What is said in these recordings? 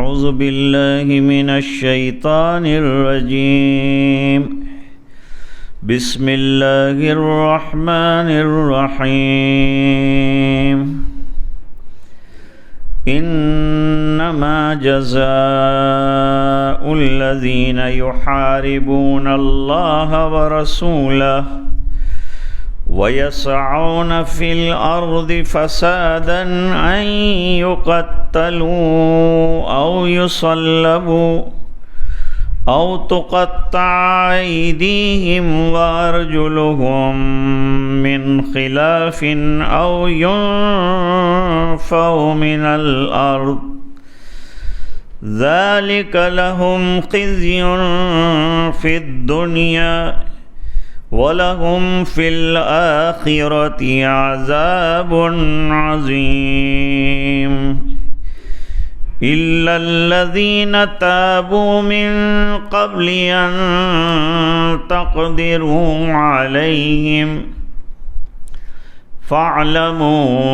أعوذ بالله من الشيطان الرجيم. بسم الله الرحمن الرحيم. إنما جزاء الذين يحاربون الله ورسوله ويسعون في الأرض فسادا أن يقتلوا أو يصلبوا أو تقطع أيديهم وأرجلهم من خلاف أو ينفوا من الأرض ذلك لهم خزي في الدنيا وَلَهُمْ فِي الْآخِرَةِ عَذَابٌ عَظِيمٌ. إِلَّا الَّذِينَ تَابُوا مِن قَبْلِ أَن تَقْدِرُوا عَلَيْهِمْ فَاعْلَمُوا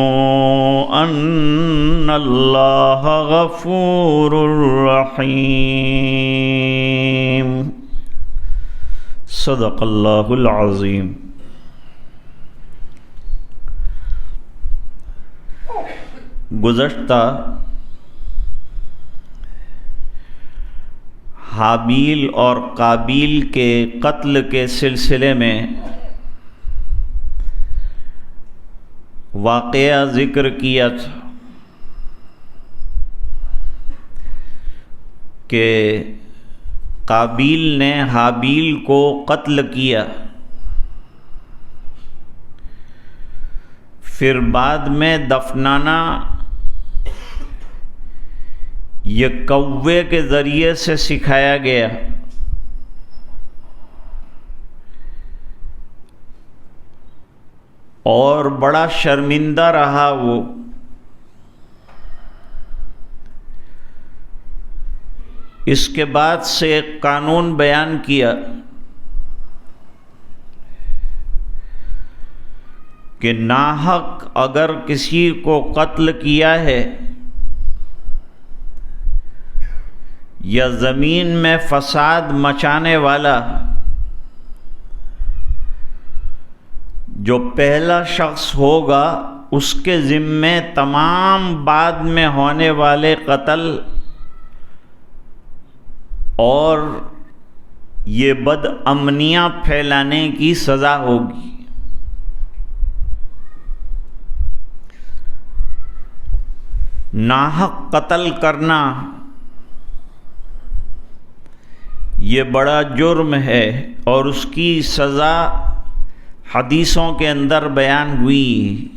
أَنَّ اللَّهَ غَفُورٌ رَحِيمٌ. صدق اللہ العظیم. گزشتہ حابیل اور قابیل کے قتل کے سلسلے میں واقعہ ذکر کیا تھا کہ قابیل نے حابیل کو قتل کیا، پھر بعد میں دفنانا یہ کوے کے ذریعے سے سکھایا گیا. اور بڑا شرمندہ رہا وہ. اس کے بعد سے ایک قانون بیان کیا کہ ناحق اگر کسی کو قتل کیا ہے یا زمین میں فساد مچانے والا جو پہلا شخص ہوگا اس کے ذمے تمام بعد میں ہونے والے قتل اور یہ بد امنیاں پھیلانے کی سزا ہوگی. ناحق قتل کرنا یہ بڑا جرم ہے اور اس کی سزا حدیثوں کے اندر بیان ہوئی.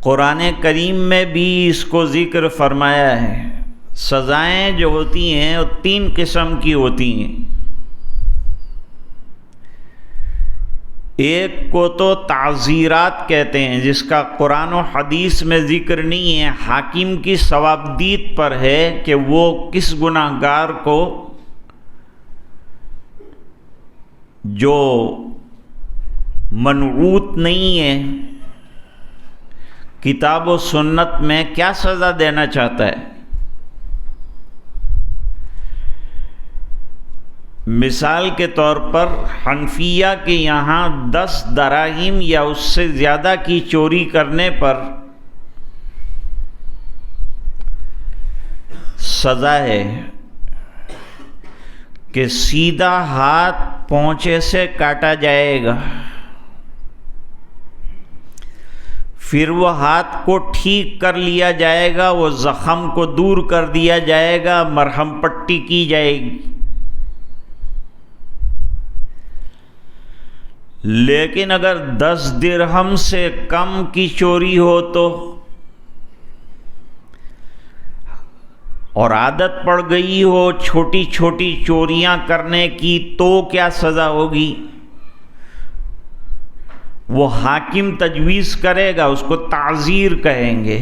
قرآن کریم میں بھی اس کو ذکر فرمایا ہے. سزائیں جو ہوتی ہیں وہ 3 قسم کی ہوتی ہیں. ایک کو تو تعزیرات کہتے ہیں جس کا قرآن و حدیث میں ذکر نہیں ہے، حاکم کی ثوابدید پر ہے کہ وہ کس گناہ گار کو جو منعوت نہیں ہے کتاب و سنت میں کیا سزا دینا چاہتا ہے. مثال کے طور پر حنفیہ کے یہاں 10 دراہیم یا اس سے زیادہ کی چوری کرنے پر سزا ہے کہ سیدھا ہاتھ پونچے سے کاٹا جائے گا، پھر وہ ہاتھ کو ٹھیک کر لیا جائے گا، وہ زخم کو دور کر دیا جائے گا، مرہم پٹی کی جائے گی. لیکن اگر 10 درہم سے کم کی چوری ہو تو اور عادت پڑ گئی ہو چھوٹی چھوٹی چوریاں کرنے کی تو کیا سزا ہوگی؟ وہ حاکم تجویز کرے گا، اس کو تعزیر کہیں گے.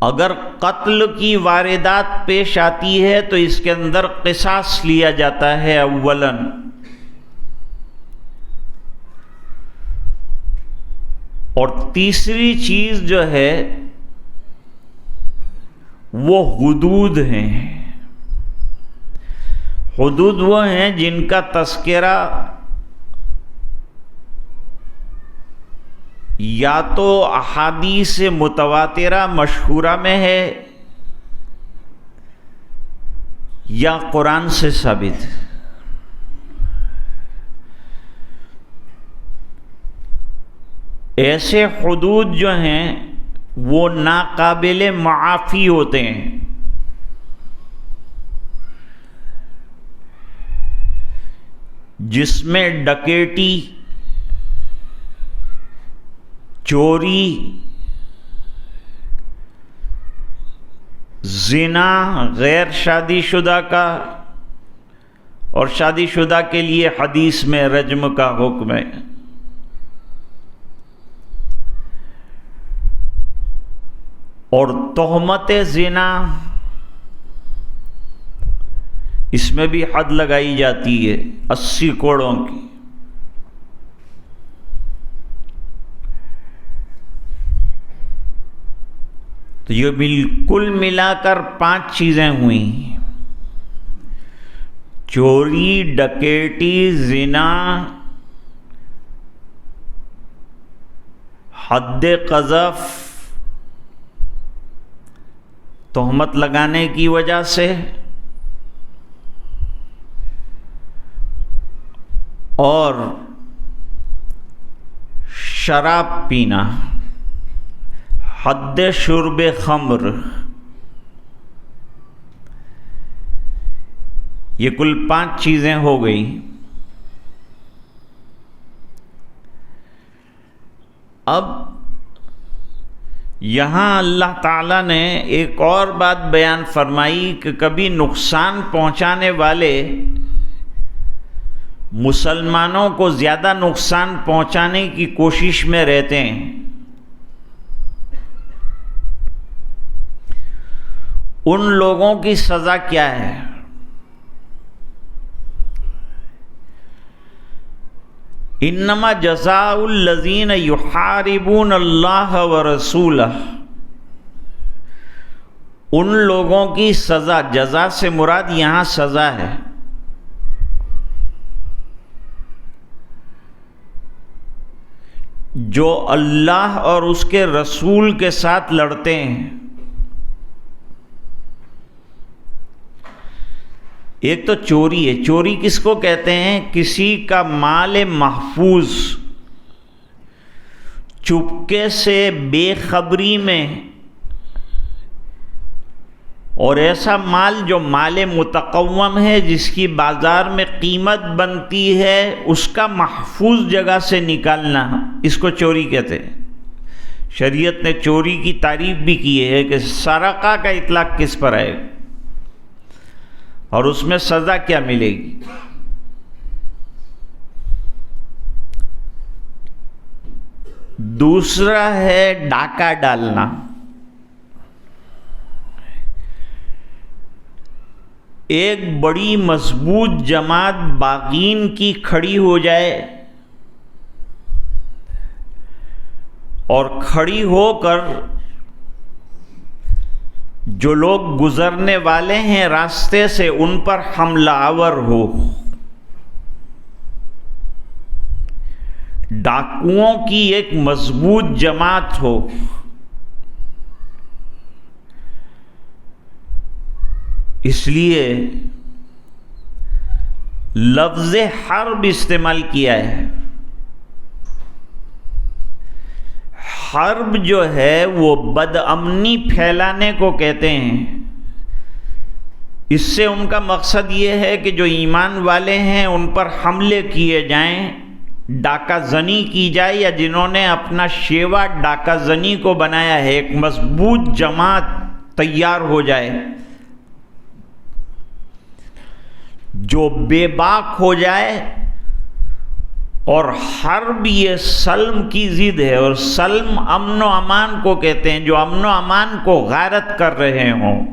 اگر قتل کی واردات پیش آتی ہے تو اس کے اندر قصاص لیا جاتا ہے اولاً، اور تیسری چیز جو ہے وہ حدود ہیں. حدود وہ ہیں جن کا تذکرہ یا تو احادیث متواترہ مشہورہ میں ہے یا قرآن سے ثابت. ایسے حدود جو ہیں وہ ناقابل معافی ہوتے ہیں. جس میں ڈکیٹی، چوری، زنا غیر شادی شدہ کا، اور شادی شدہ کے لیے حدیث میں رجم کا حکم ہے. اور تہمت زنا، اس میں بھی حد لگائی جاتی ہے 80 کوڑوں کی. تو یہ بالکل ملا کر 5 چیزیں ہوئیں: چوری، ڈکیٹی، زنا، حد قذف تہمت لگانے کی وجہ سے، اور شراب پینا، حد شرب خمر. یہ کل 5 چیزیں ہو گئی. اب یہاں اللہ تعالیٰ نے ایک اور بات بیان فرمائی کہ کبھی نقصان پہنچانے والے مسلمانوں کو زیادہ نقصان پہنچانے کی کوشش میں رہتے ہیں. ان لوگوں کی سزا کیا ہے؟ انما جزاء الذین یحاربون اللہ ورسولہ. ان لوگوں کی سزا، جزا سے مراد یہاں سزا ہے، جو اللہ اور اس کے رسول کے ساتھ لڑتے ہیں. ایک تو چوری ہے. چوری کس کو کہتے ہیں؟ کسی کا مال محفوظ چپکے سے، بے خبری میں، اور ایسا مال جو مال متقوم ہے، جس کی بازار میں قیمت بنتی ہے، اس کا محفوظ جگہ سے نکالنا، اس کو چوری کہتے ہیں. شریعت نے چوری کی تعریف بھی کی ہے کہ سرقہ کا اطلاق کس پر ہے اور اس میں سزا کیا ملے گی. دوسرا ہے ڈاکہ ڈالنا. ایک بڑی مضبوط جماعت باغین کی کھڑی ہو جائے اور کھڑی ہو کر جو لوگ گزرنے والے ہیں راستے سے ان پر حملہ آور ہو. ڈاکوؤں کی ایک مضبوط جماعت ہو. اس لیے لفظ حرب استعمال کیا ہے. حرب جو ہے وہ بد امنی پھیلانے کو کہتے ہیں. اس سے ان کا مقصد یہ ہے کہ جو ایمان والے ہیں ان پر حملے کیے جائیں، ڈاکہ زنی کی جائے، یا جنہوں نے اپنا شیوا ڈاکہ زنی کو بنایا ہے ایک مضبوط جماعت تیار ہو جائے جو بے باک ہو جائے. اور حرب یہ سلم کی ضد ہے، اور سلم امن و امان کو کہتے ہیں، جو امن و امان کو غارت کر رہے ہوں.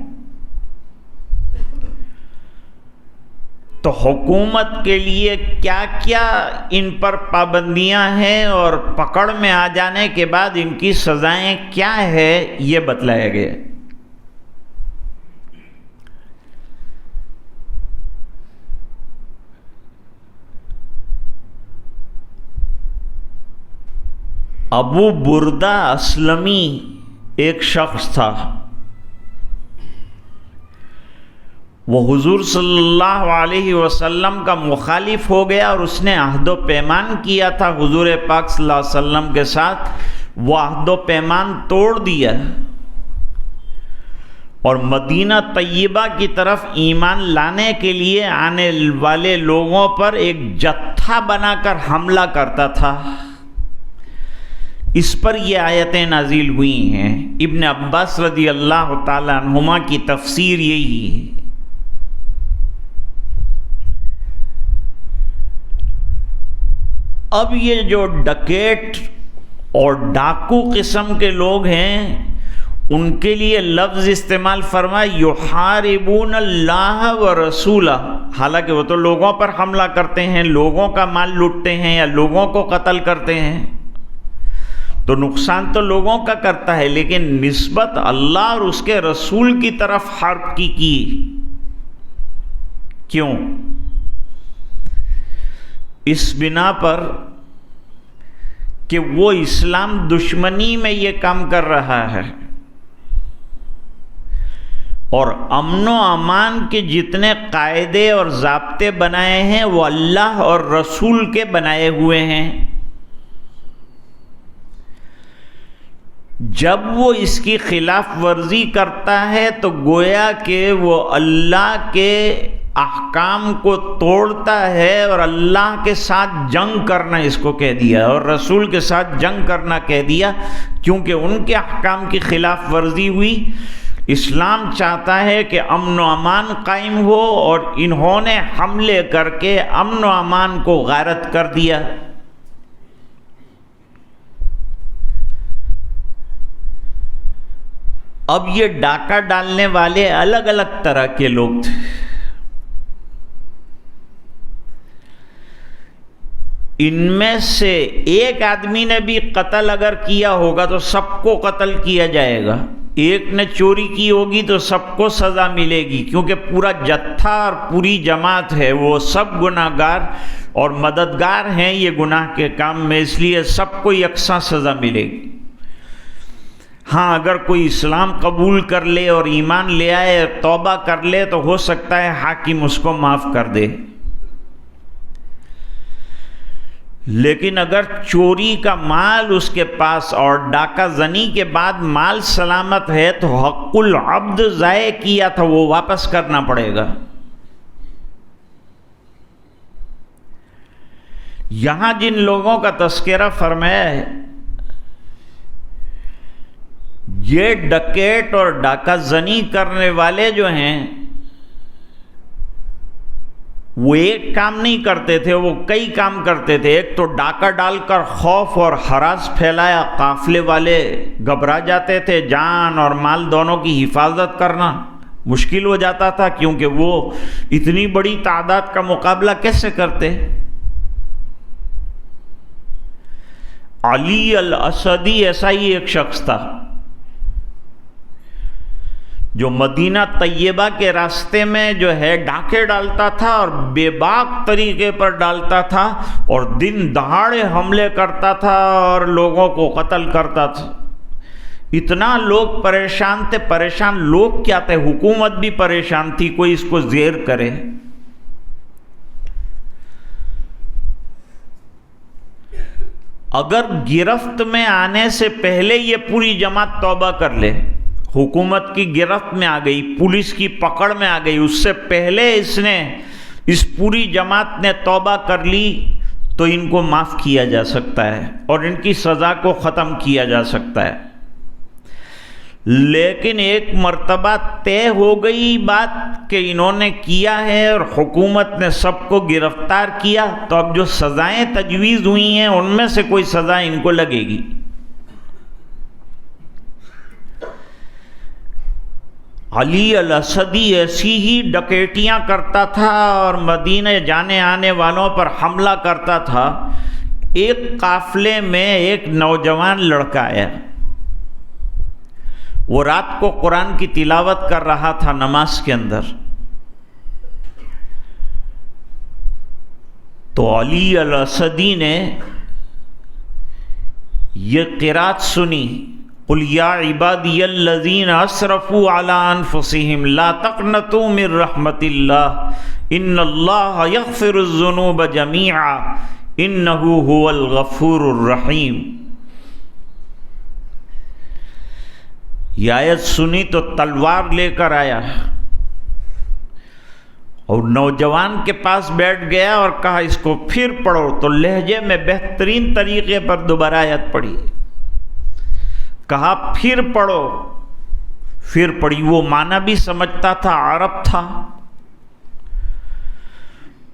تو حکومت کے لیے کیا کیا ان پر پابندیاں ہیں اور پکڑ میں آ جانے کے بعد ان کی سزائیں کیا ہے یہ بتلایا گیا۔ ابو بردہ اسلمی ایک شخص تھا، وہ حضور صلی اللہ علیہ وسلم کا مخالف ہو گیا اور اس نے عہد و پیمان کیا تھا حضور پاک صلی اللہ علیہ وسلم کے ساتھ، وہ عہد و پیمان توڑ دیا اور مدینہ طیبہ کی طرف ایمان لانے کے لیے آنے والے لوگوں پر ایک جتھا بنا کر حملہ کرتا تھا۔ اس پر یہ آیتیں نازل ہوئی ہیں۔ ابن عباس رضی اللہ تعالی عنہما کی تفسیر یہی ہے۔ اب یہ جو ڈکیٹ اور ڈاکو قسم کے لوگ ہیں ان کے لیے لفظ استعمال فرمایا یحاربون اللہ ورسولہ، حالانکہ وہ تو لوگوں پر حملہ کرتے ہیں، لوگوں کا مال لوٹتے ہیں یا لوگوں کو قتل کرتے ہیں، تو نقصان تو لوگوں کا کرتا ہے، لیکن نسبت اللہ اور اس کے رسول کی طرف حرب کی کیوں؟ اس بنا پر کہ وہ اسلام دشمنی میں یہ کام کر رہا ہے اور امن و امان کے جتنے قاعدے اور ضابطے بنائے ہیں وہ اللہ اور رسول کے بنائے ہوئے ہیں۔ جب وہ اس کی خلاف ورزی کرتا ہے تو گویا کہ وہ اللہ کے احکام کو توڑتا ہے اور اللہ کے ساتھ جنگ کرنا اس کو کہہ دیا اور رسول کے ساتھ جنگ کرنا کہہ دیا، کیونکہ ان کے احکام کی خلاف ورزی ہوئی۔ اسلام چاہتا ہے کہ امن و امان قائم ہو اور انہوں نے حملے کر کے امن و امان کو غارت کر دیا۔ اب یہ ڈاکہ ڈالنے والے الگ الگ طرح کے لوگ تھے۔ ان میں سے ایک آدمی نے بھی قتل اگر کیا ہوگا تو سب کو قتل کیا جائے گا، ایک نے چوری کی ہوگی تو سب کو سزا ملے گی، کیونکہ پورا جتھا اور پوری جماعت ہے، وہ سب گناہگار اور مددگار ہیں یہ گناہ کے کام میں، اس لیے سب کو یکساں سزا ملے گی۔ ہاں اگر کوئی اسلام قبول کر لے اور ایمان لے آئے، توبہ کر لے، تو ہو سکتا ہے حاکم اس کو معاف کر دے، لیکن اگر چوری کا مال اس کے پاس اور ڈاکہ زنی کے بعد مال سلامت ہے تو حق العبد ضائع کیا تھا وہ واپس کرنا پڑے گا۔ یہاں جن لوگوں کا تذکرہ فرمایا ہے یہ ڈکیٹ اور ڈاکہ زنی کرنے والے جو ہیں وہ ایک کام نہیں کرتے تھے، وہ کئی کام کرتے تھے۔ ایک تو ڈاکہ ڈال کر خوف اور ہراس پھیلایا، قافلے والے گھبرا جاتے تھے، جان اور مال دونوں کی حفاظت کرنا مشکل ہو جاتا تھا، کیونکہ وہ اتنی بڑی تعداد کا مقابلہ کیسے کرتے۔ علی الاسدی ایسا ہی ایک شخص تھا جو مدینہ طیبہ کے راستے میں جو ہے ڈاکے ڈالتا تھا اور بے باک طریقے پر ڈالتا تھا اور دن دہاڑے حملے کرتا تھا اور لوگوں کو قتل کرتا تھا۔ اتنا لوگ پریشان تھے، پریشان لوگ کیا تھے، حکومت بھی پریشان تھی، کوئی اس کو زیر کرے۔ اگر گرفت میں آنے سے پہلے یہ پوری جماعت توبہ کر لے، حکومت کی گرفت میں آ گئی، پولیس کی پکڑ میں آ گئی، اس سے پہلے اس پوری جماعت نے توبہ کر لی تو ان کو معاف کیا جا سکتا ہے اور ان کی سزا کو ختم کیا جا سکتا ہے۔ لیکن ایک مرتبہ طے ہو گئی بات کہ انہوں نے کیا ہے اور حکومت نے سب کو گرفتار کیا، تو اب جو سزائیں تجویز ہوئی ہیں ان میں سے کوئی سزا ان کو لگے گی۔ علی الاسدی ایسی ہی ڈکیتیاں کرتا تھا اور مدینہ جانے آنے والوں پر حملہ کرتا تھا۔ ایک قافلے میں ایک نوجوان لڑکا آیا، وہ رات کو قرآن کی تلاوت کر رہا تھا نماز کے اندر، تو علی الاسدی نے یہ قرات سنی، قل یا عبادی الذین اسرفوا علی انفسہم لا تقنطوا من رحمت اللہ ان اللہ یغفر الذنوب جمیعا انہ هو الغفور الرحیم۔ یہ آیت سنی تو تلوار لے کر آیا اور نوجوان کے پاس بیٹھ گیا اور کہا اس کو پھر پڑھو، تو لہجے میں بہترین طریقے پر دوبارہ آیت پڑھی، کہا پھر پڑھو، پھر پڑھی۔ وہ معنی بھی سمجھتا تھا، عرب تھا،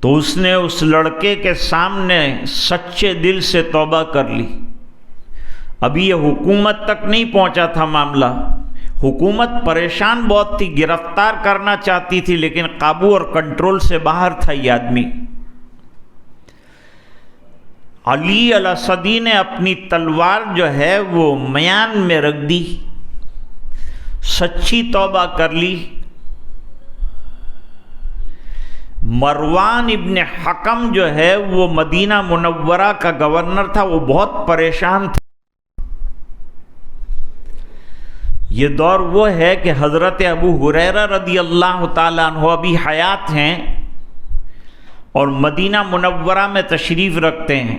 تو اس نے اس لڑکے کے سامنے سچے دل سے توبہ کر لی۔ ابھی یہ حکومت تک نہیں پہنچا تھا معاملہ، حکومت پریشان بہت تھی، گرفتار کرنا چاہتی تھی، لیکن قابو اور کنٹرول سے باہر تھا یہ آدمی۔ علی الاسدی نے اپنی تلوار جو ہے وہ میان میں رکھ دی، سچی توبہ کر لی۔ مروان ابن حکم جو ہے وہ مدینہ منورہ کا گورنر تھا، وہ بہت پریشان تھا۔ یہ دور وہ ہے کہ حضرت ابو ہریرہ رضی اللہ تعالیٰ عنہ ابھی حیات ہیں اور مدینہ منورہ میں تشریف رکھتے ہیں۔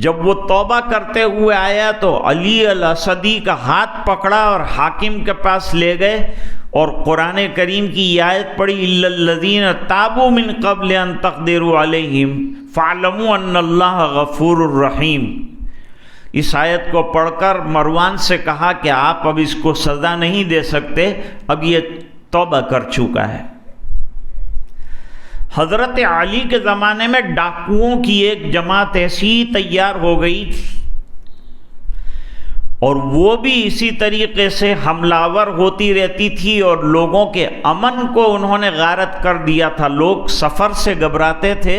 جب وہ توبہ کرتے ہوئے آیا تو علی الاسدی کا ہاتھ پکڑا اور حاکم کے پاس لے گئے اور قرآن کریم کی یہ آیت پڑھی، الا الذین تابوا من قبل ان تقدروا علیہم فاعلموا ان اللہ غفور الرحیم۔ اس آیت کو پڑھ کر مروان سے کہا کہ آپ اب اس کو سزا نہیں دے سکتے، اب یہ توبہ کر چکا ہے۔ حضرت علی کے زمانے میں ڈاکوؤں کی ایک جماعت ایسی تیار ہو گئی تھی اور وہ بھی اسی طریقے سے حملہ آور ہوتی رہتی تھی اور لوگوں کے امن کو انہوں نے غارت کر دیا تھا۔ لوگ سفر سے گھبراتے تھے،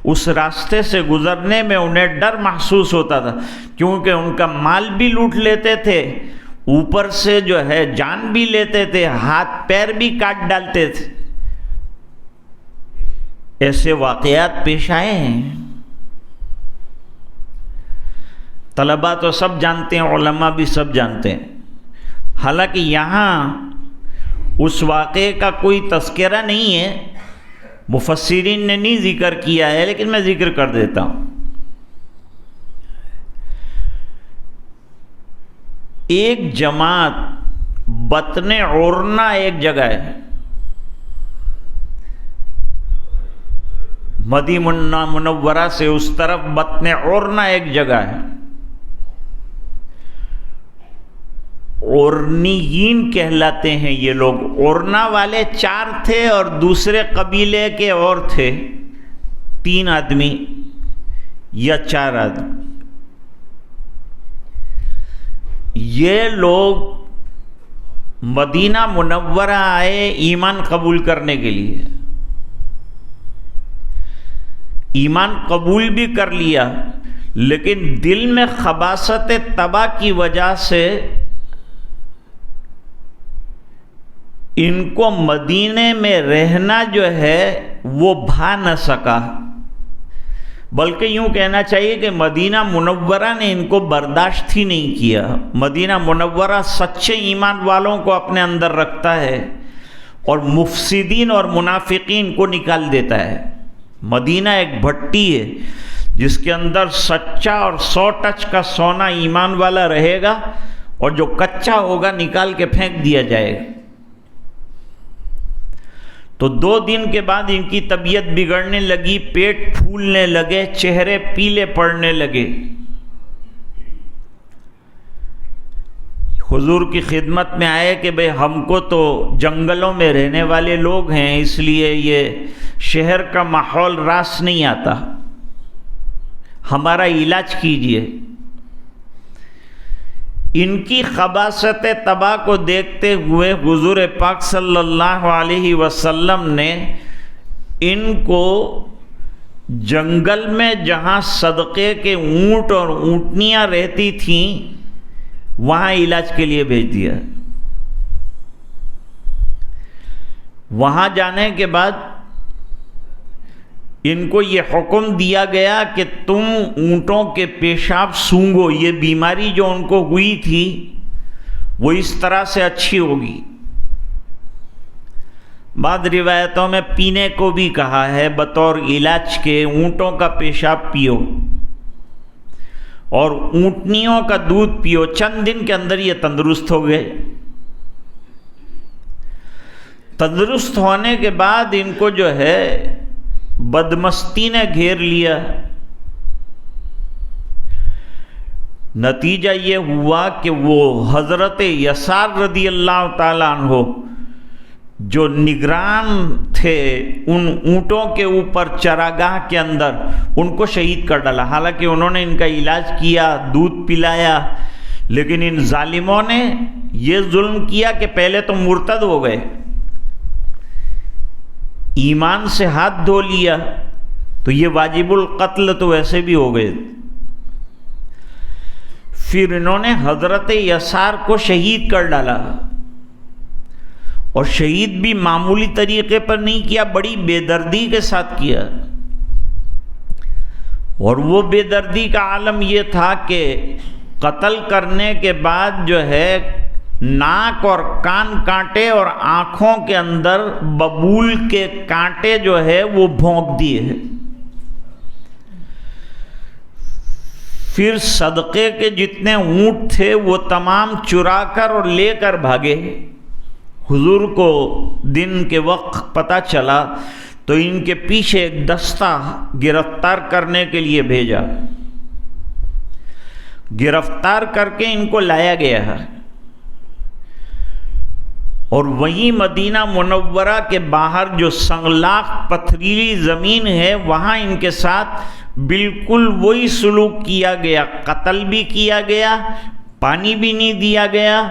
اس راستے سے گزرنے میں انہیں ڈر محسوس ہوتا تھا، کیونکہ ان کا مال بھی لوٹ لیتے تھے، اوپر سے جو ہے جان بھی لیتے تھے، ہاتھ پیر بھی کاٹ ڈالتے تھے۔ ایسے واقعات پیش آئے ہیں، طلباء تو سب جانتے ہیں، علماء بھی سب جانتے ہیں۔ حالانکہ یہاں اس واقعے کا کوئی تذکرہ نہیں ہے، مفسرین نے نہیں ذکر کیا ہے، لیکن میں ذکر کر دیتا ہوں۔ ایک جماعت بطن عورنا ایک جگہ ہے، مدینہ منورہ سے اس طرف بطن عورنا ایک جگہ ہے، اورنیین کہلاتے ہیں یہ لوگ۔ اورنا والے 4 تھے اور دوسرے قبیلے کے اور تھے 3 آدمی یا 4 آدمی۔ یہ لوگ مدینہ منورہ آئے ایمان قبول کرنے کے لیے، ایمان قبول بھی کر لیا، لیکن دل میں خباثت طبع کی وجہ سے ان کو مدینے میں رہنا جو ہے وہ بھا نہ سکا، بلکہ یوں کہنا چاہیے کہ مدینہ منورہ نے ان کو برداشت ہی نہیں کیا۔ مدینہ منورہ سچے ایمان والوں کو اپنے اندر رکھتا ہے اور مفسدین اور منافقین کو نکال دیتا ہے۔ مدینہ ایک بھٹی ہے جس کے اندر سچا اور 100 ٹچ کا سونا ایمان والا رہے گا اور جو کچا ہوگا نکال کے پھینک دیا جائے گا۔ تو 2 دن کے بعد ان کی طبیعت بگڑنے لگی، پیٹ پھولنے لگے، چہرے پیلے پڑنے لگے۔ حضور کی خدمت میں آئے کہ بھئی ہم کو تو جنگلوں میں رہنے والے لوگ ہیں، اس لیے یہ شہر کا ماحول راس نہیں آتا، ہمارا علاج کیجئے۔ ان کی خباثت تباہ کو دیکھتے ہوئے حضور پاک صلی اللہ علیہ وسلم نے ان کو جنگل میں جہاں صدقے کے اونٹ اور اونٹنیاں رہتی تھیں وہاں علاج کے لیے بھیج دیا۔ وہاں جانے کے بعد ان کو یہ حکم دیا گیا کہ تم اونٹوں کے پیشاب سونگھو، یہ بیماری جو ان کو ہوئی تھی وہ اس طرح سے اچھی ہوگی۔ بعض روایتوں میں پینے کو بھی کہا ہے، بطور علاج کے اونٹوں کا پیشاب پیو اور اونٹنیوں کا دودھ پیو، چند دن کے اندر یہ تندرست ہو گئے۔ تندرست ہونے کے بعد ان کو جو ہے بدمستی نے گھیر لیا۔ نتیجہ یہ ہوا کہ وہ حضرت یسار رضی اللہ تعالیٰ عنہ جو نگران تھے ان اونٹوں کے اوپر چراگاہ کے اندر، ان کو شہید کر ڈالا۔ حالانکہ انہوں نے ان کا علاج کیا، دودھ پلایا، لیکن ان ظالموں نے یہ ظلم کیا کہ پہلے تو مرتد ہو گئے، ایمان سے ہاتھ دھو لیا، تو یہ واجب القتل تو ویسے بھی ہو گئے۔ پھر انہوں نے حضرت یسار کو شہید کر ڈالا، اور شہید بھی معمولی طریقے پر نہیں کیا، بڑی بے دردی کے ساتھ کیا۔ اور وہ بے دردی کا عالم یہ تھا کہ قتل کرنے کے بعد جو ہے ناک اور کان کانٹے اور آنکھوں کے اندر ببول کے کانٹے جو ہے وہ بھونک دیے۔ پھر صدقے کے جتنے اونٹ تھے وہ تمام چرا کر اور لے کر بھاگے۔ حضور کو دن کے وقت پتہ چلا تو ان کے پیچھے ایک دستہ گرفتار کرنے کے لیے بھیجا۔ گرفتار کر کے ان کو لایا گیا ہے، اور وہیں مدینہ منورہ کے باہر جو سنگلاخ پتھریلی زمین ہے وہاں ان کے ساتھ بالکل وہی سلوک کیا گیا، قتل بھی کیا گیا، پانی بھی نہیں دیا گیا۔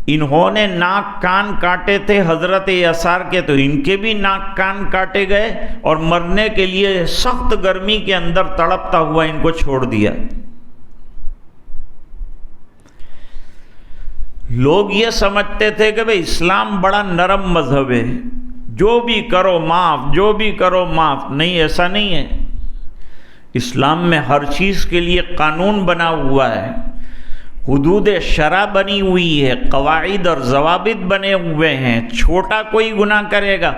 انہوں نے ناک کان کاٹے تھے حضرت یسار کے، تو ان کے بھی ناک کان کاٹے گئے، اور مرنے کے لیے سخت گرمی کے اندر تڑپتا ہوا ان کو چھوڑ دیا۔ لوگ یہ سمجھتے تھے کہ بھئی اسلام بڑا نرم مذہب ہے، جو بھی کرو معاف، جو بھی کرو معاف۔ نہیں، ایسا نہیں ہے۔ اسلام میں ہر چیز کے لیے قانون بنا ہوا ہے، حدود شرع بنی ہوئی ہے، قواعد اور ضوابط بنے ہوئے ہیں۔ چھوٹا کوئی گناہ کرے گا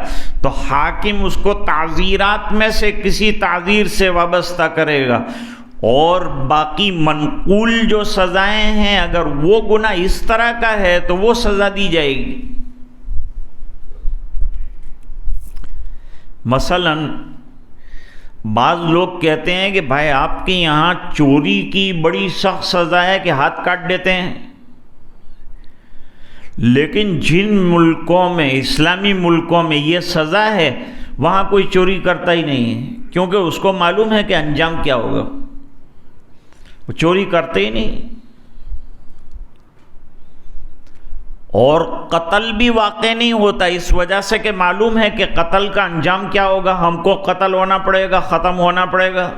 تو حاکم اس کو تعزیرات میں سے کسی تعزیر سے وابستہ کرے گا، اور باقی منقول جو سزائیں ہیں اگر وہ گناہ اس طرح کا ہے تو وہ سزا دی جائے گی۔ مثلا بعض لوگ کہتے ہیں کہ بھائی آپ کے یہاں چوری کی بڑی سخت سزا ہے کہ ہاتھ کاٹ دیتے ہیں، لیکن جن ملکوں میں، اسلامی ملکوں میں یہ سزا ہے وہاں کوئی چوری کرتا ہی نہیں ہے، کیونکہ اس کو معلوم ہے کہ انجام کیا ہوگا، وہ چوری کرتے ہی نہیں۔ اور قتل بھی واقع نہیں ہوتا اس وجہ سے کہ معلوم ہے کہ قتل کا انجام کیا ہوگا، ہم کو قتل ہونا پڑے گا، ختم ہونا پڑے گا۔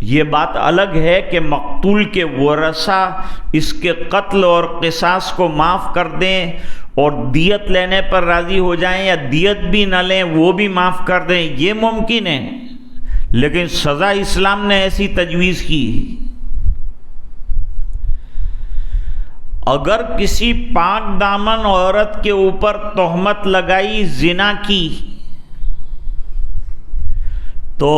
یہ بات الگ ہے کہ مقتول کے ورثہ اس کے قتل اور قصاص کو معاف کر دیں اور دیت لینے پر راضی ہو جائیں، یا دیت بھی نہ لیں وہ بھی معاف کر دیں، یہ ممکن ہے، لیکن سزا اسلام نے ایسی تجویز کی۔ اگر کسی پاک دامن عورت کے اوپر تہمت لگائی زنا کی تو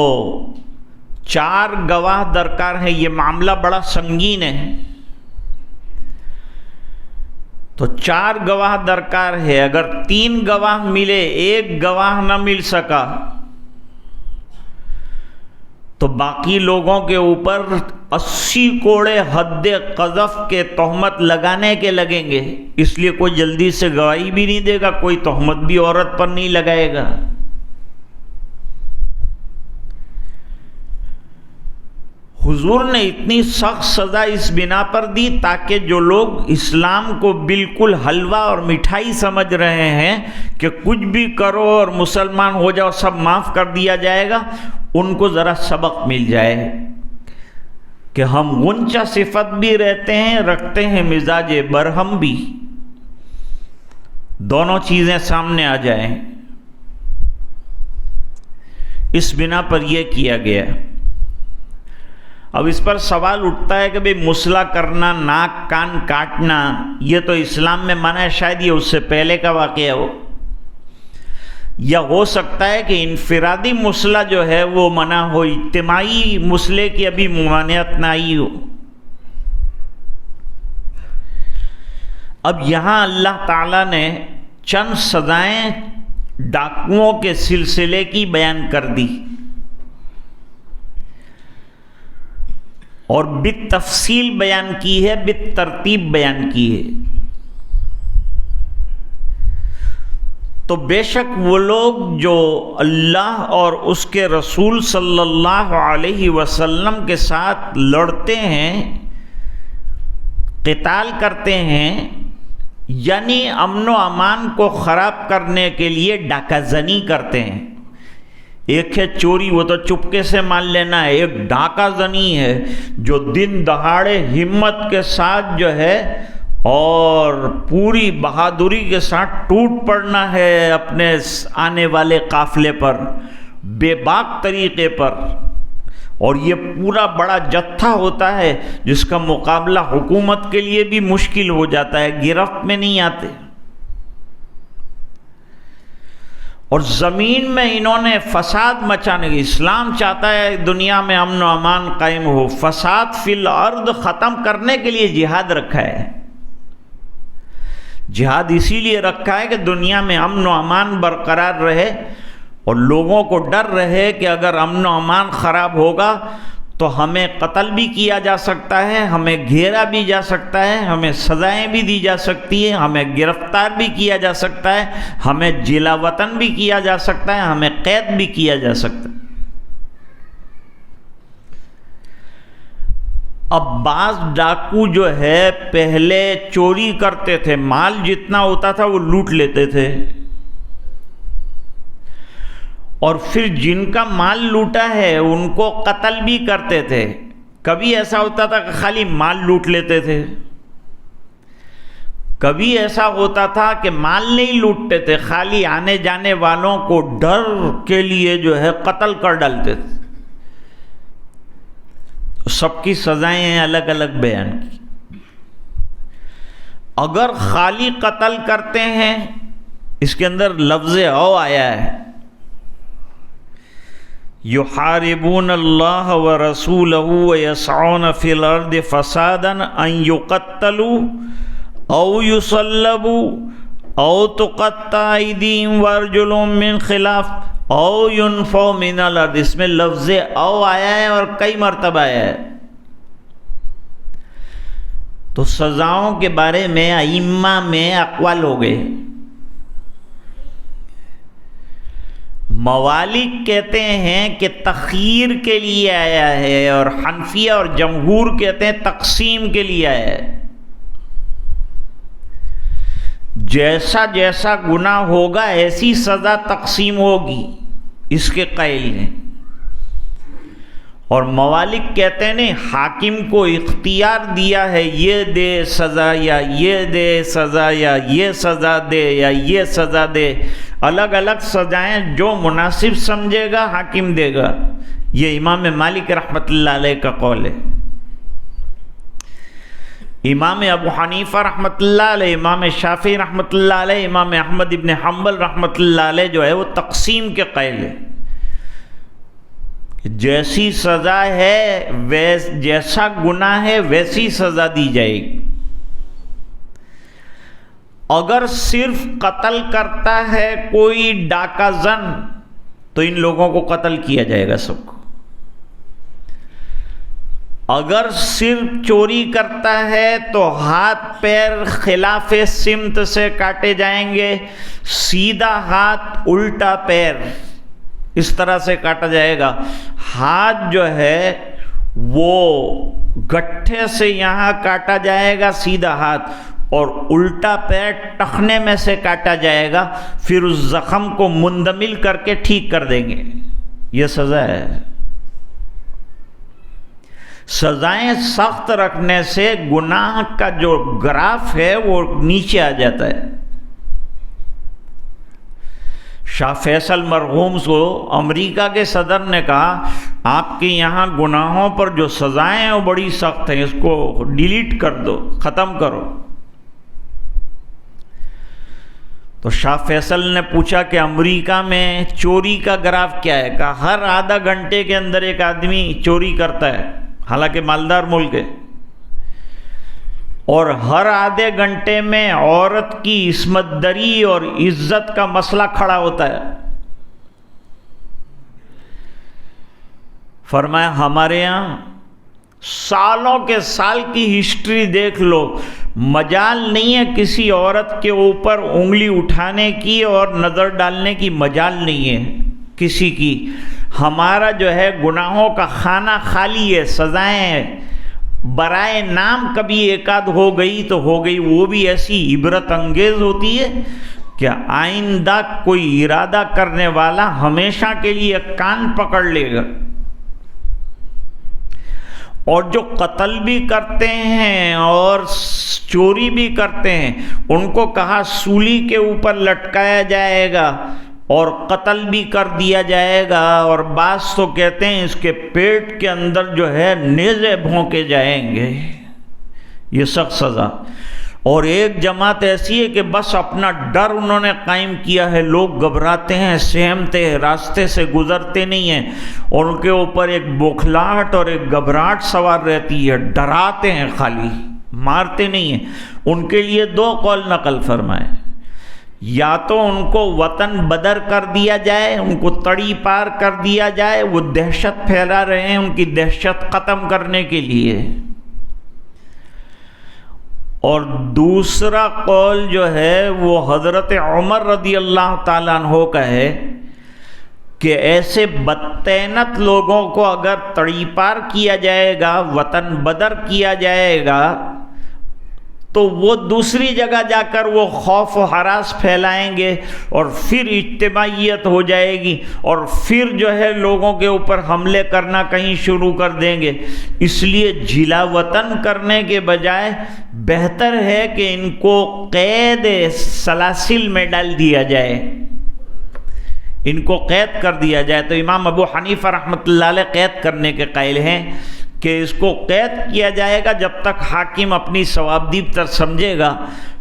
4 گواہ درکار ہیں، یہ معاملہ بڑا سنگین ہے، تو 4 گواہ درکار ہے۔ اگر 3 گواہ ملے، 1 گواہ نہ مل سکا تو باقی لوگوں کے اوپر 80 کوڑے حد قذف کے تہمت لگانے کے لگیں گے، اس لیے کوئی جلدی سے گواہی بھی نہیں دے گا، کوئی تہمت بھی عورت پر نہیں لگائے گا۔ حضور نے اتنی سخت سزا اس بنا پر دی تاکہ جو لوگ اسلام کو بالکل حلوہ اور مٹھائی سمجھ رہے ہیں کہ کچھ بھی کرو اور مسلمان ہو جاؤ سب معاف کر دیا جائے گا، ان کو ذرا سبق مل جائے کہ ہم غنچہ صفت بھی رکھتے ہیں مزاج برہم بھی، دونوں چیزیں سامنے آ جائیں۔ اس بنا پر یہ کیا گیا۔ اب اس پر سوال اٹھتا ہے کہ بھئی مسئلہ کرنا، ناک کان کاٹنا، یہ تو اسلام میں منع ہے، شاید یہ اس سے پہلے کا واقعہ ہو، یا ہو سکتا ہے کہ انفرادی مسئلہ جو ہے وہ منع ہو، اجتماعی مسئلے کی ابھی ممانعت نہ آئی ہو۔ اب یہاں اللہ تعالیٰ نے چند سزائیں ڈاکوؤں کے سلسلے کی بیان کر دی اور بالتفصیل بیان کی ہے، بالترتیب بیان کی ہے۔ تو بے شک وہ لوگ جو اللہ اور اس کے رسول صلی اللہ علیہ وسلم کے ساتھ لڑتے ہیں، قتال کرتے ہیں، یعنی امن و امان کو خراب کرنے کے لیے ڈاکہ زنی کرتے ہیں۔ ایک ہے چوری، وہ تو چپکے سے مال لینا ہے، ایک ڈاکہ زنی ہے جو دن دہاڑے ہمت کے ساتھ جو ہے اور پوری بہادری کے ساتھ ٹوٹ پڑنا ہے اپنے آنے والے قافلے پر بے باک طریقے پر، اور یہ پورا بڑا جتھا ہوتا ہے جس کا مقابلہ حکومت کے لیے بھی مشکل ہو جاتا ہے، گرفت میں نہیں آتے۔ اور زمین میں انہوں نے فساد مچانے کی، اسلام چاہتا ہے دنیا میں امن و امان قائم ہو، فساد فی الارض ختم کرنے کے لیے جہاد رکھا ہے۔ جہاد اسی لیے رکھا ہے کہ دنیا میں امن و امان برقرار رہے اور لوگوں کو ڈر رہے کہ اگر امن و امان خراب ہوگا تو ہمیں قتل بھی کیا جا سکتا ہے، ہمیں گھیرا بھی جا سکتا ہے، ہمیں سزائیں بھی دی جا سکتی ہیں، ہمیں گرفتار بھی کیا جا سکتا ہے، ہمیں جلا وطن بھی کیا جا سکتا ہے، ہمیں قید بھی کیا جا سکتا ہے۔ اب بعض ڈاکو جو ہے پہلے چوری کرتے تھے، مال جتنا ہوتا تھا وہ لوٹ لیتے تھے، اور پھر جن کا مال لوٹا ہے ان کو قتل بھی کرتے تھے۔ کبھی ایسا ہوتا تھا کہ خالی مال لوٹ لیتے تھے، کبھی ایسا ہوتا تھا کہ مال نہیں لوٹتے تھے، خالی آنے جانے والوں کو ڈر کے لیے جو ہے قتل کر ڈالتے تھے۔ سب کی سزائیں الگ الگ بیان کی۔ اگر خالی قتل کرتے ہیں، اس کے اندر لفظ او آیا ہے، یحاربون اللہ ورسولہ ویسعون فی الارض فسادا ان یقتلوا او یصلبوا او تقطع ایدیہم وارجلہم من خلاف او ینفوا من الارض۔ اس میں لفظ او آیا ہے اور کئی مرتبہ آیا ہے۔ تو سزاؤں کے بارے میں ائمہ میں اقوال ہو گئے۔ موالک کہتے ہیں کہ تخییر کے لیے آیا ہے، اور حنفیہ اور جمہور کہتے ہیں تقسیم کے لیے آیا ہے۔ جیسا جیسا گناہ ہوگا ایسی سزا تقسیم ہوگی، اس کے قائل ہیں۔ اور موالک کہتے ہیں نہیں، حاکم کو اختیار دیا ہے، یہ دے سزا یا یہ دے سزا یا یہ سزا دے یا یہ سزا دے، الگ الگ سزائیں جو مناسب سمجھے گا حاکم دے گا۔ یہ امام مالک رحمۃ اللہ علیہ کا قول ہے۔ امام ابو حنیفہ رحمۃ اللہ علیہ، امام شافعی رحمۃ اللہ علیہ، امام احمد ابن حنبل رحمۃ اللہ علیہ جو ہے وہ تقسیم کے قائل ہے۔ جیسی سزا ہے جیسا گناہ ہے ویسی سزا دی جائے گی۔ اگر صرف قتل کرتا ہے کوئی ڈاکہ زن تو ان لوگوں کو قتل کیا جائے گا سب کو۔ اگر صرف چوری کرتا ہے تو ہاتھ پیر خلاف سمت سے کاٹے جائیں گے، سیدھا ہاتھ الٹا پیر، اس طرح سے کاٹا جائے گا۔ ہاتھ جو ہے وہ گٹھے سے یہاں کاٹا جائے گا سیدھا ہاتھ، اور الٹا پیر ٹخنے میں سے کاٹا جائے گا، پھر اس زخم کو مندمل کر کے ٹھیک کر دیں گے۔ یہ سزا ہے۔ سزائیں سخت رکھنے سے گناہ کا جو گراف ہے وہ نیچے آ جاتا ہے۔ شاہ فیصل مرحوم کو امریکہ کے صدر نے کہا آپ کے یہاں گناہوں پر جو سزائیں ہیں وہ بڑی سخت ہیں، اس کو ڈیلیٹ کر دو، ختم کرو۔ تو شاہ فیصل نے پوچھا کہ امریکہ میں چوری کا گراف کیا ہے؟ کہا ہر آدھا گھنٹے کے اندر ایک آدمی چوری کرتا ہے، حالانکہ مالدار ملک ہے، اور ہر آدھے گھنٹے میں عورت کی عصمت دری اور عزت کا مسئلہ کھڑا ہوتا ہے۔ فرمایا ہمارے یہاں سالوں کے سال کی ہسٹری دیکھ لو، مجال نہیں ہے کسی عورت کے اوپر انگلی اٹھانے کی اور نظر ڈالنے کی، مجال نہیں ہے کسی کی۔ ہمارا جو ہے گناہوں کا خانہ خالی ہے، سزائیں برائے نام کبھی ایک آدھ ہو گئی تو ہو گئی، وہ بھی ایسی عبرت انگیز ہوتی ہے کہ آئندہ کوئی ارادہ کرنے والا ہمیشہ کے لیے کان پکڑ لے گا۔ اور جو قتل بھی کرتے ہیں اور چوری بھی کرتے ہیں ان کو کہا سولی کے اوپر لٹکایا جائے گا اور قتل بھی کر دیا جائے گا، اور بعض تو کہتے ہیں اس کے پیٹ کے اندر جو ہے نیزے بھونکے جائیں گے۔ یہ سخت سزا۔ اور ایک جماعت ایسی ہے کہ بس اپنا ڈر انہوں نے قائم کیا ہے، لوگ گھبراتے ہیں، سہمتے ہیں، راستے سے گزرتے نہیں ہیں، اور ان کے اوپر ایک بوکھلاہٹ اور ایک گھبراہٹ سوار رہتی ہے، ڈراتے ہیں، خالی مارتے نہیں ہیں۔ ان کے لیے دو قول نقل فرمائے، یا تو ان کو وطن بدر کر دیا جائے، ان کو تڑی پار کر دیا جائے، وہ دہشت پھیلا رہے ہیں، ان کی دہشت ختم کرنے کے لیے، اور دوسرا قول جو ہے وہ حضرت عمر رضی اللہ تعالیٰ عنہ کا ہے کہ ایسے بدتینت لوگوں کو اگر تڑی پار کیا جائے گا، وطن بدر کیا جائے گا، تو وہ دوسری جگہ جا کر وہ خوف و ہراس پھیلائیں گے، اور پھر اجتماعیت ہو جائے گی، اور پھر جو ہے لوگوں کے اوپر حملے کرنا کہیں شروع کر دیں گے۔ اس لیے جلا وطن کرنے کے بجائے بہتر ہے کہ ان کو قید سلاسل میں ڈال دیا جائے، ان کو قید کر دیا جائے۔ تو امام ابو حنیفہ رحمۃ اللہ علیہ قید کرنے کے قائل ہیں کہ اس کو قید کیا جائے گا جب تک حاکم اپنی ثوابدید تر سمجھے گا،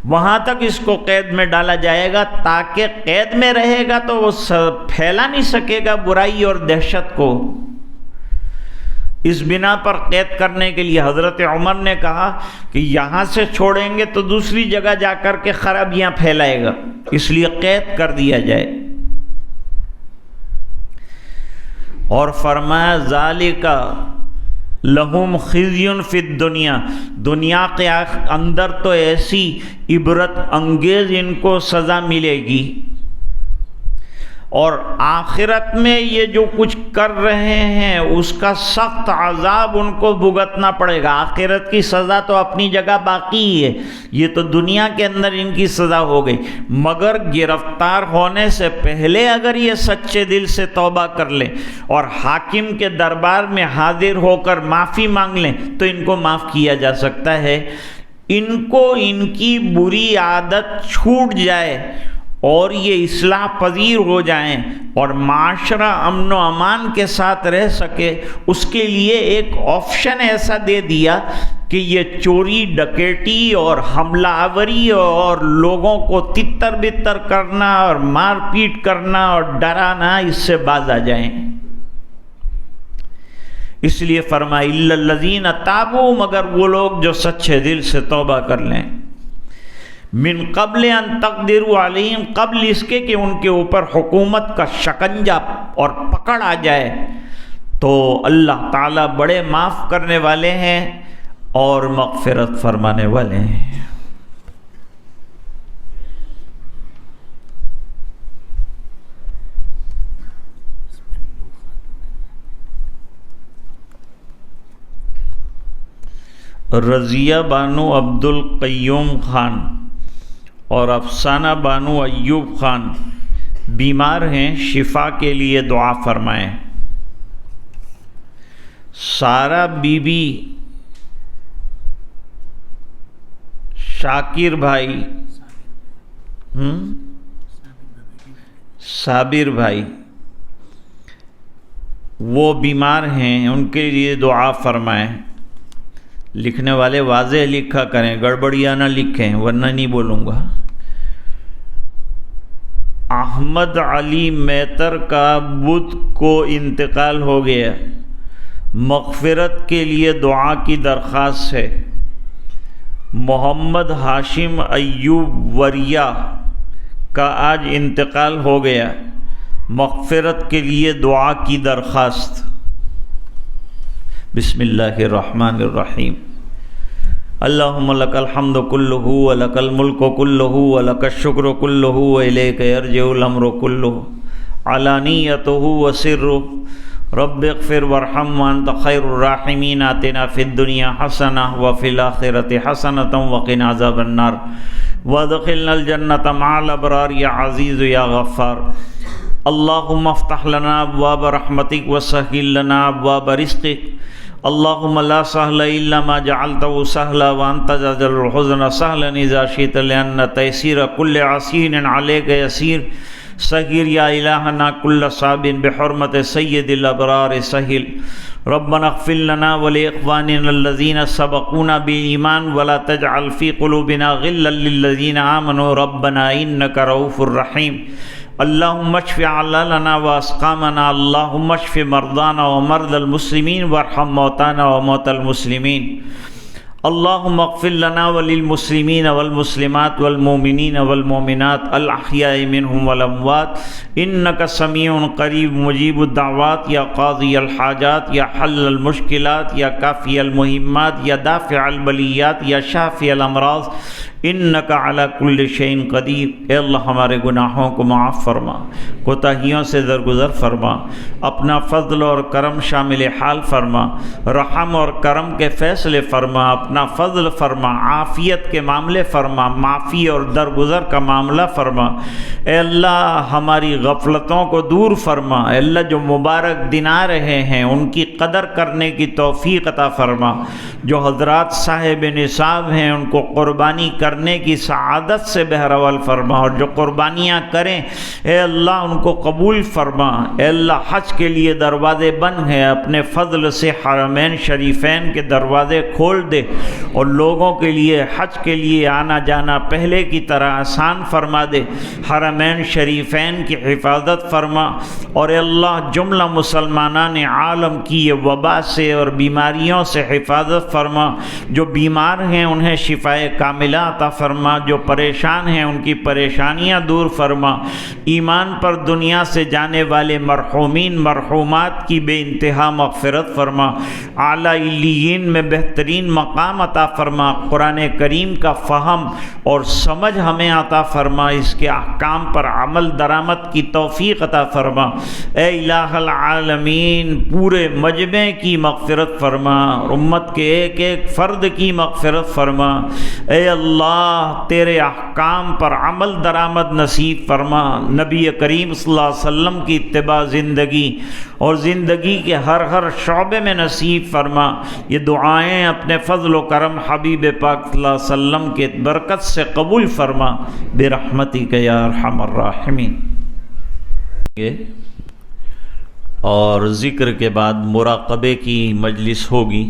وہاں تک اس کو قید میں ڈالا جائے گا، تاکہ قید میں رہے گا تو وہ پھیلا نہیں سکے گا برائی اور دہشت کو۔ اس بنا پر قید کرنے کے لیے حضرت عمر نے کہا کہ یہاں سے چھوڑیں گے تو دوسری جگہ جا کر کے خرابیاں پھیلائے گا، اس لیے قید کر دیا جائے۔ اور فرمایا ذالک لہم خزی فی الدنیا، دنیا کے اندر تو ایسی عبرت انگیز ان کو سزا ملے گی، اور آخرت میں یہ جو کچھ کر رہے ہیں اس کا سخت عذاب ان کو بھگتنا پڑے گا۔ آخرت کی سزا تو اپنی جگہ باقی ہے، یہ تو دنیا کے اندر ان کی سزا ہو گئی، مگر گرفتار ہونے سے پہلے اگر یہ سچے دل سے توبہ کر لیں اور حاکم کے دربار میں حاضر ہو کر معافی مانگ لیں تو ان کو معاف کیا جا سکتا ہے، ان کو ان کی بری عادت چھوٹ جائے اور یہ اصلاح پذیر ہو جائیں اور معاشرہ امن و امان کے ساتھ رہ سکے، اس کے لیے ایک آپشن ایسا دے دیا کہ یہ چوری ڈکیٹی اور حملہ آوری اور لوگوں کو تتر بتر کرنا اور مار پیٹ کرنا اور ڈرانا، اس سے باز آ جائیں۔ اس لیے فرمایا الا الذین تابوا، مگر وہ لوگ جو سچے دل سے توبہ کر لیں، من قبل ان تقدروا علیہم، قبل اس کے کہ ان کے اوپر حکومت کا شکنجہ اور پکڑ آ جائے، تو اللہ تعالیٰ بڑے معاف کرنے والے ہیں اور مغفرت فرمانے والے ہیں۔ رضیہ بانو عبد القیوم خان اور افسانہ بانو ایوب خان بیمار ہیں، شفا کے لیے دعا فرمائیں۔ سارا بی بی، شاکر بھائی، صابر بھائی، وہ بیمار ہیں، ان کے لیے دعا فرمائیں۔ لکھنے والے واضح لکھا کریں، گڑبڑیاں نہ لکھیں ورنہ نہیں بولوں گا۔ احمد علی میتر کا بدھ کو انتقال ہو گیا، مغفرت کے لیے دعا کی درخواست ہے۔ محمد ہاشم ایوب وریا کا آج انتقال ہو گیا، مغفرت کے لیے دعا کی درخواست۔ بسم اللہ الرحمن الرحیم۔ اللہم لک الحمد کلہ ولک الملک کلہ ولک الشکر کلہ والیک یرجع الامر کلہ علانیتہ وسرہ رب اغفر وارحم وانت خیر الراحمین آتنا فی الدنیا حسنہ وفی الآخرۃ حسنۃ وقنا عذاب النار وادخلنا الجنۃ مع الابرار یا عزیز یا غفار۔ اللہم افتح لنا ابواب رحمتک وسہل لنا ابواب رزقک۔ اللہم لا سہل الا ما جعلته سہلا وانت تجعل الحزن سہلا اذا شئت لأن تیسیر کل عسیر علیک یسیر۔ سہیر یا الہنا کل صعب بحرمت سید الابرار سہل۔ ربنا اغفر لنا ولاخواننا الذین سبقونا بالایمان ولا تجعل فی قلوبنا غلا للذین آمنوا ربنا انک رؤوف رحیم۔ اللہم اشف علالنا واسقامنا، اللہم اشف مرضانا ومرضى المسلمین وارحم موتانا وموتى المسلمین۔ اللہم اغفر لنا وللمسلمین والمسلمات والمؤمنین والمؤمنات الاحیاء منہم والاموات انک سمیع قریب مجیب الدعوات یا قاضی الحاجات یا حل المشکلات یا کافی المہمات یا دافع البلیات یا شافی الامراض انک علی کل شیء قدیر۔ اے اللہ ہمارے گناہوں کو معاف فرما، کوتاہیوں سے درگزر فرما، اپنا فضل اور کرم شامل حال فرما، رحم اور کرم کے فیصلے فرما، اپنا فضل فرما، عافیت کے معاملے فرما، معافی اور درگزر کا معاملہ فرما۔ اے اللہ ہماری غفلتوں کو دور فرما، اے اللہ جو مبارک دن آ رہے ہیں ان کی قدر کرنے کی توفیق عطا فرما، جو حضرات صاحب نصاب ہیں ان کو قربانی کرنے کی سعادت سے بہرول فرما، اور جو قربانیاں کریں اے اللہ ان کو قبول فرما۔ اے اللہ حج کے لیے دروازے بند ہیں، اپنے فضل سے حرمین شریفین کے دروازے کھول دے اور لوگوں کے لیے حج کے لیے آنا جانا پہلے کی طرح آسان فرما دے۔ حرمین شریفین کی حفاظت فرما، اور اے اللہ جملہ مسلمانان عالم کی یہ وبا سے اور بیماریوں سے حفاظت فرما۔ جو بیمار ہیں انہیں شفائے کاملہ عطا فرما، جو پریشان ہیں ان کی پریشانیاں دور فرما۔ ایمان پر دنیا سے جانے والے مرحومین مرحومات کی بے انتہا مغفرت فرما، اعلیٰ علیین میں بہترین مقام عطا فرما۔ قرآن کریم کا فہم اور سمجھ ہمیں عطا فرما، اس کے احکام پر عمل درآمد کی توفیق عطا فرما۔ اے الہ العالمین پورے مجمع کی مغفرت فرما، امت کے ایک ایک فرد کی مغفرت فرما۔ اے اللہ تیرے احکام پر عمل درآمد نصیب فرما، نبی کریم صلی اللہ علیہ وسلم کی اتباع زندگی اور زندگی کے ہر شعبے میں نصیب فرما۔ یہ دعائیں اپنے فضل و کرم حبیب پاک صلی اللہ علیہ وسلم کے برکت سے قبول فرما برحمتک یا ارحم الراحمین۔ اور ذکر کے بعد مراقبے کی مجلس ہوگی۔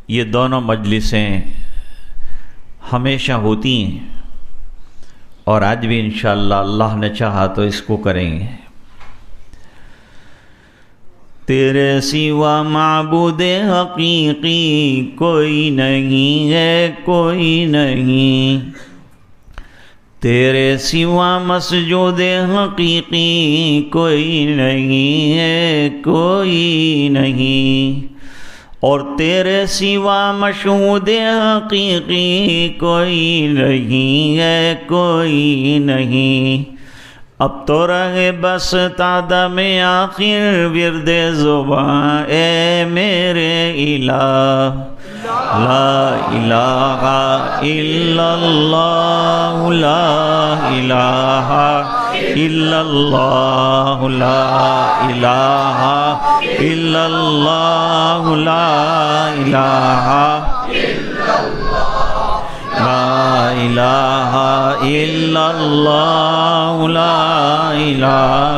یہ دونوں مجلسیں ہمیشہ ہوتی ہیں اور آج بھی انشاءاللہ اللہ نے چاہا تو اس کو کریں گے۔ تیرے سوا معبود حقیقی کوئی نہیں ہے، کوئی نہیں، تیرے سوا مسجود حقیقی کوئی نہیں ہے، کوئی نہیں، اور تیرے سوا مشہود حقیقی کوئی نہیں ہے، کوئی نہیں۔ اب تو رہے بس تادم آخر ورد زباں اے میرے الہ، لا الہ الا اللہ لا الہ الا اللہ لا الہ الا اللہ لا الہ لا الہ الا اللہ لا الہ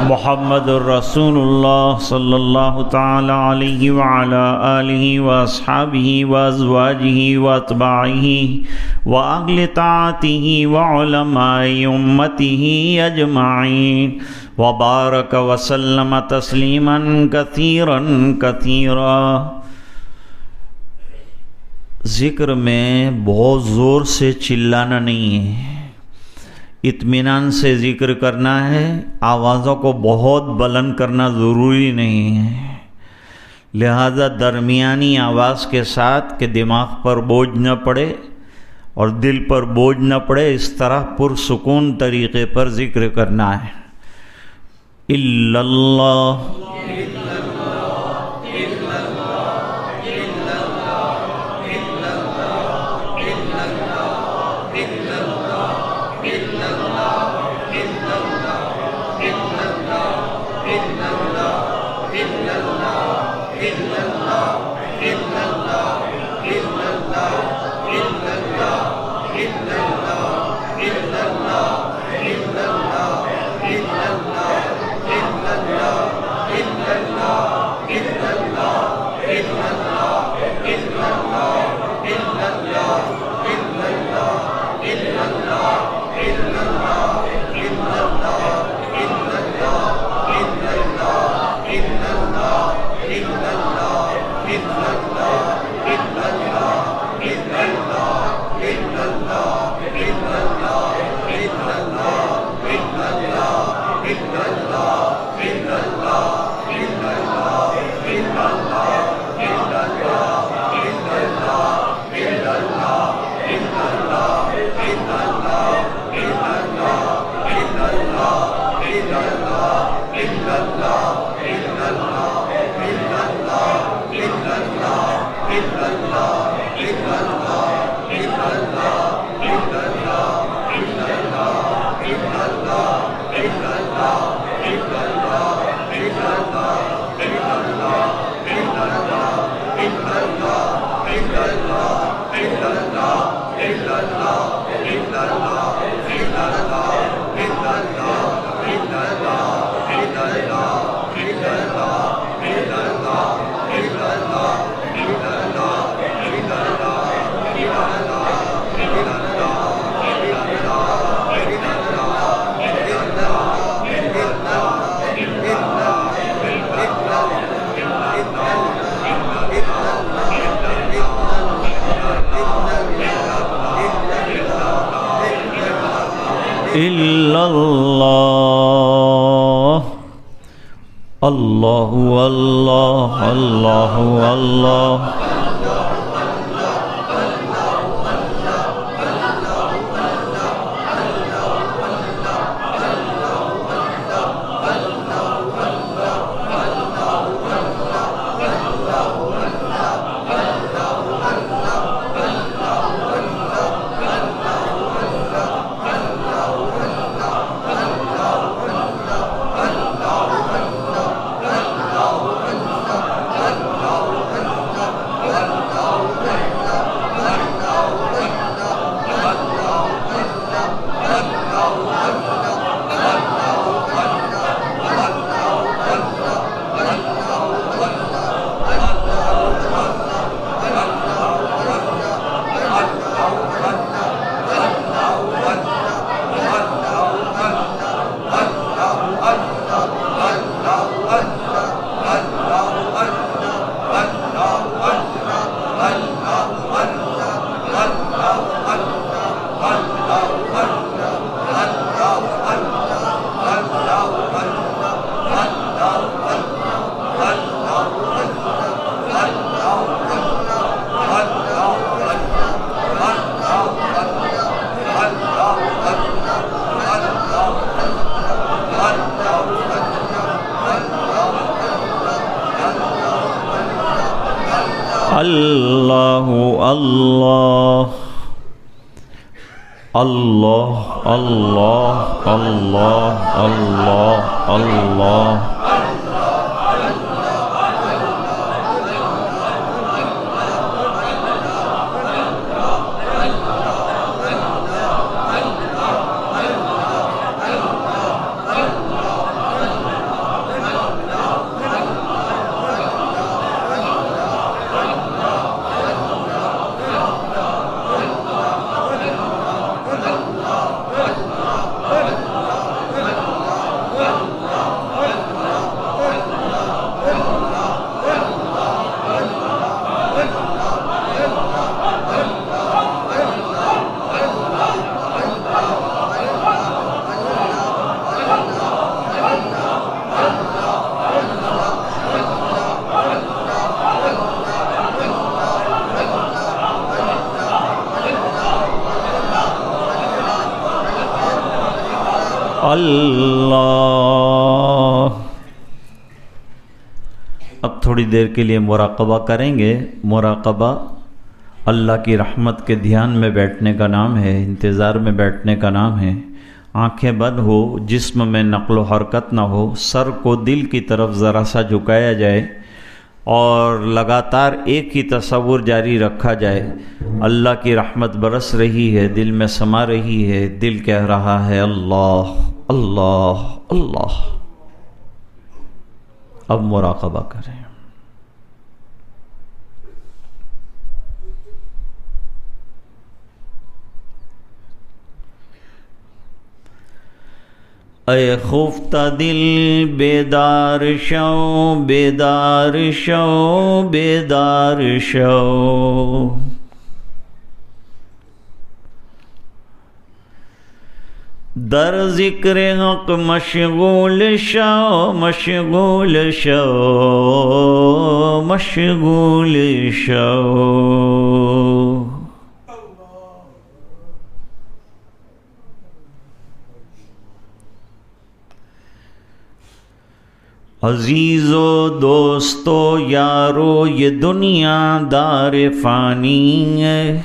محمد الرسول اللہ صلی اللہ تعالی علیہ وعلا آلہ واصحابہ وازواجہ واتباعہ وأہل طاعتہ وعلماء امتہ اجمعین وبارک وسلم تسلیما کثیرا کثیرا۔ ذکر میں بہت زور سے چلانا نہیں ہے، اطمینان سے ذکر کرنا ہے، آوازوں کو بہت بلند کرنا ضروری نہیں ہے، لہذا درمیانی آواز کے ساتھ کہ دماغ پر بوجھ نہ پڑے اور دل پر بوجھ نہ پڑے، اس طرح پرسکون طریقے پر ذکر کرنا ہے۔ الا اللہ إلا الله الله الله الله الله اللہ اللہ اللہ اللہ اللہ اللہ اللہ اللہ۔ اب تھوڑی دیر کے لیے مراقبہ کریں گے۔ مراقبہ اللہ کی رحمت کے دھیان میں بیٹھنے کا نام ہے، انتظار میں بیٹھنے کا نام ہے۔ آنکھیں بند ہو، جسم میں نقل و حرکت نہ ہو، سر کو دل کی طرف ذرا سا جھکایا جائے اور لگاتار ایک ہی تصور جاری رکھا جائے۔ اللہ کی رحمت برس رہی ہے، دل میں سما رہی ہے، دل کہہ رہا ہے اللہ اللہ اللہ۔ اب مراقبہ کریں۔ اے خفتہ دل بیدار شو، بیدار شو، بیدار شو، در ذکر حق مشغول شو، مشغول شو، مشغول شو۔ عزیزو دوستو یارو، یہ دنیا دار فانی ہے،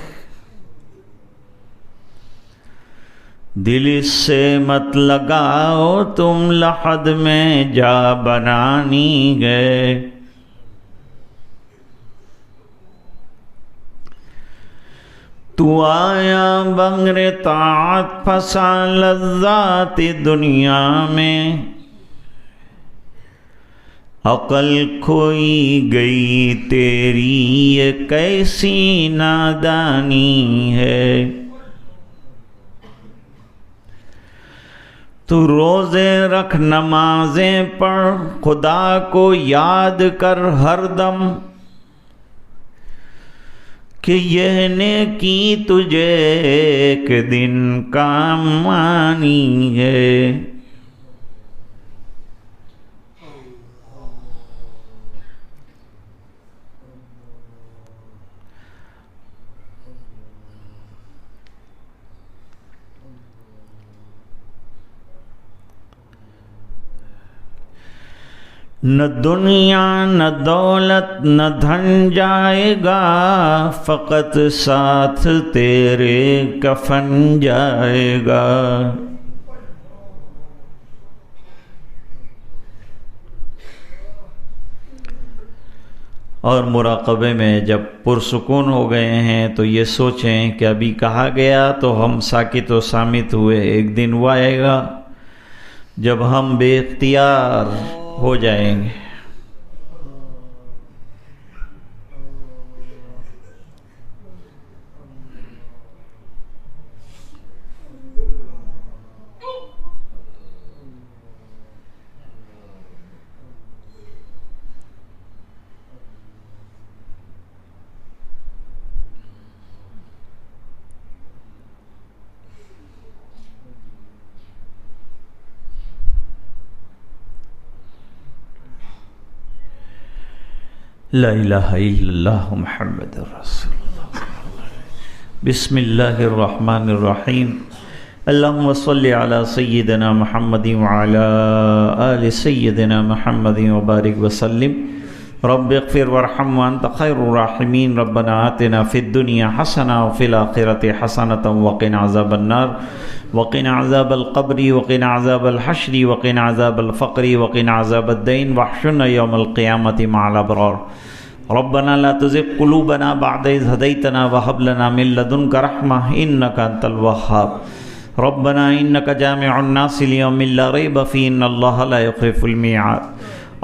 دل اس سے مت لگاؤ تم، لحد میں جا بنانی گئے۔ تو آیا بغیر طاعت پھنسا لذات دنیا میں، عقل کھوئی گئی تیری یہ کیسی نادانی ہے۔ تو روزے رکھ، نمازیں پڑھ، خدا کو یاد کر ہر دم، کہ یہ نیکی تجھے ایک دن کام آنی ہے۔ نہ دنیا نہ دولت نہ دھن جائے گا، فقط ساتھ تیرے کفن جائے گا۔ اور مراقبے میں جب پرسکون ہو گئے ہیں تو یہ سوچیں کہ ابھی کہا گیا تو ہم ساکت و صامت ہوئے، ایک دن وہ آئے گا جب ہم بے اختیار ہو جائیں گے۔ لا الہ الا اللہ محمد رسول اللہ۔ بسم اللہ الرحمن الرحیم۔ اللہم صلی علی سیدنا محمد وعلی آل سیدنا محمد وبارک وسلم۔ رب اغفر وارحم وانت خیر الراحمین۔ ربنا آتنا فی الدنیا حسنہ وفی الآخرۃ حسنۃ وقنا عذاب النار وقنا عذاب القبر وقنا عذاب الحشر وقنا عذاب الفقر وقنا عذاب الدین واحشرنا یوم القیامۃ مع الابرار۔ ربنا لا تزغ قلوبنا بعد إذ هديتنا وهب لنا من لدنك رحمة إنك أنت الوهاب۔ ربنا إنك جامع الناس ليوم لا ريب فيه إن الله لا يخلف الميعاد۔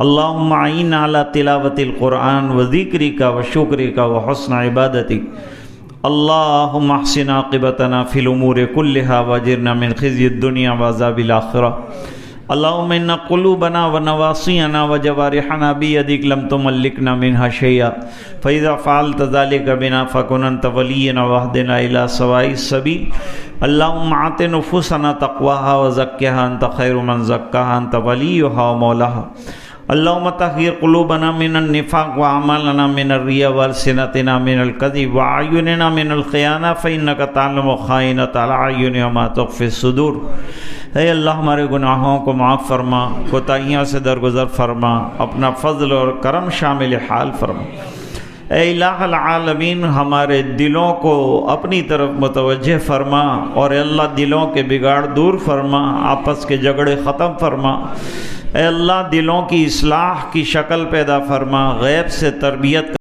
اللهم أعنا على تلاوة القرآن وذكرك وشكرك وحسن عبادتك۔ اللهم احسن عاقبتنا في الأمور كلها واجرنا من خزي الدنيا وعذاب الآخرة۔ اللهم إن قلوبنا ونواصينا وجوارحنا بيدك لم تملكنا منها شيئا، فإذا فعلت ذلك بنا فكن أنت ولينا واهدنا إلى سواء السبيل۔ اللهم آت نفوسنا تقواها وزكها أنت خير من زكاها أنت وليها ومولاها۔ اللهم طهر قلوبنا من النفاق وأعمالنا من الرياء وألسنتنا من الكذب وأعيننا من الخيانة فإنك تعلم خائنة الأعين وما تخفي الصدور۔ اے اللہ ہمارے گناہوں کو معاف فرما، کوتاہیوں سے درگزر فرما، اپنا فضل اور کرم شامل حال فرما۔ اے الہ العالمین ہمارے دلوں کو اپنی طرف متوجہ فرما، اور اے اللہ دلوں کے بگاڑ دور فرما، آپس کے جھگڑے ختم فرما۔ اے اللہ دلوں کی اصلاح کی شکل پیدا فرما، غیب سے تربیت